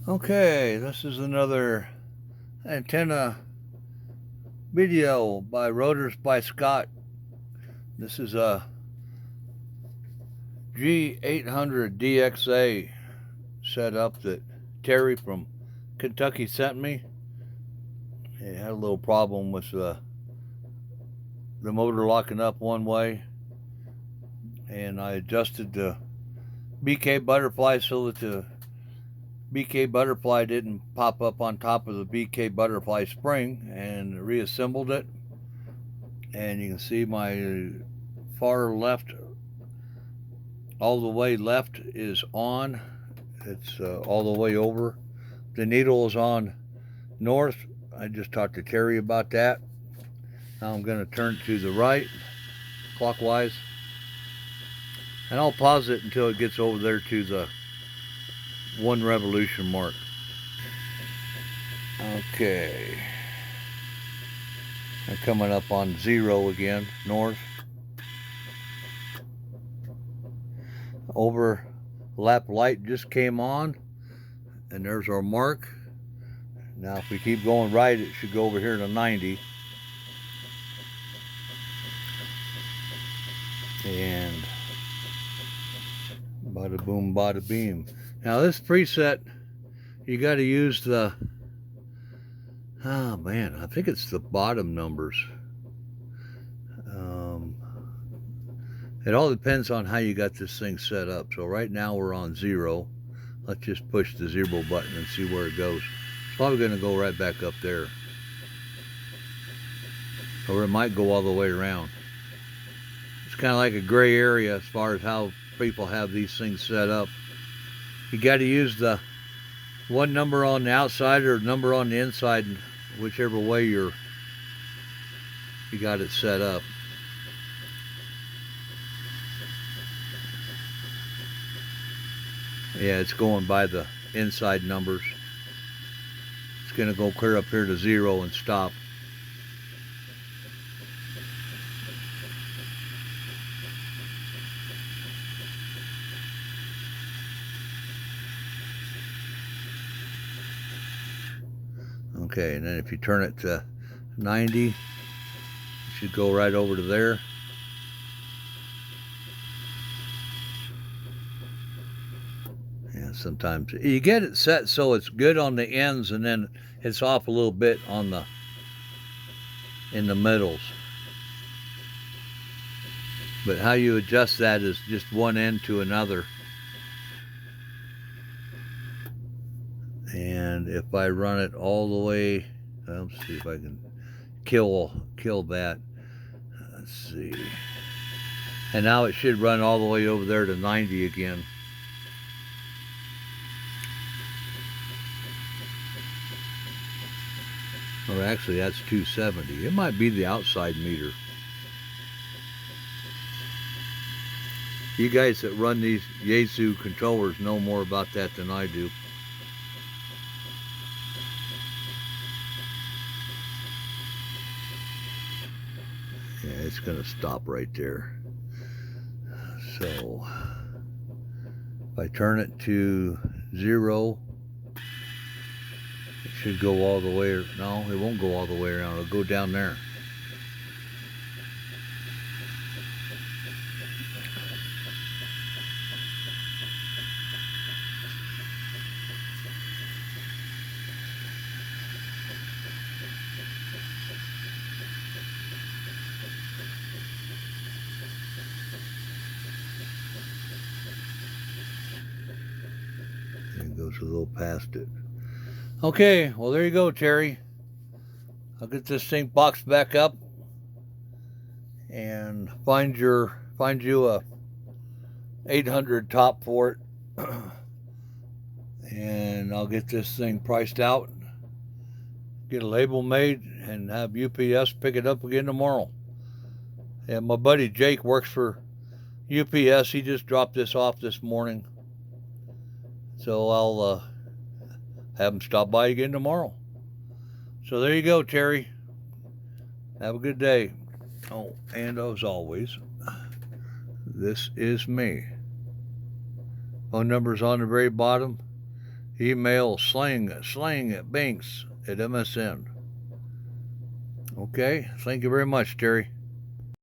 Okay, this is another antenna video by Rotors by Scott. This is a G-800DXA setup that Terry from Kentucky sent me. It had a little problem with the motor locking up one way, and I adjusted the BK butterfly so that the BK butterfly didn't pop up on top of the BK butterfly spring, and reassembled it. And you can see my far left, all the way left, is on. It's all the way over. The needle is on north. I just talked to Terry about that. Now I'm going to turn to the right, clockwise, and I'll pause it until it gets over there to the 1 revolution mark. Okay. I'm coming up on 0 again, north. Overlap light just came on, and there's our mark. Now if we keep going right, it should go over here to 90. And bada boom, bada beam. Now this preset, you got to use the, oh man, I think it's the bottom numbers. It all depends on how you got this thing set up. So right now we're on 0. Let's just push the 0 button and see where it goes. It's probably going to go right back up there. Or it might go all the way around. It's kind of like a gray area as far as how people have these things set up. You got to use the one number on the outside or number on the inside, whichever way you got it set up. Yeah, it's going by the inside numbers. It's going to go clear up here to 0 and stop. Okay, and then if you turn it to 90, it should go right over to there. Yeah, sometimes you get it set so it's good on the ends, and then it's off a little bit on in the middles. But how you adjust that is just one end to another. And if I run it all the way, let's see if I can kill that. Let's see. And now it should run all the way over there to 90 again. Or actually, that's 270. It might be the outside meter. You guys that run these Yaesu controllers know more about that than I do. Yeah, it's going to stop right there. So if I turn it to 0, it should go all the way. No, it won't go all the way around. It'll go down there. It goes a little past it. Okay, well there you go, Terry. I'll get this thing boxed back up and find you a 800 top for it, and I'll get this thing priced out, get a label made, and have UPS pick it up again tomorrow. And my buddy Jake works for UPS. He just dropped this off this morning, so I'll have him stop by again tomorrow. So there you go, Terry. Have a good day. Oh, and as always, this is me. Phone number's on the very bottom. Email slang at Banks at MSN. Okay, thank you very much, Terry.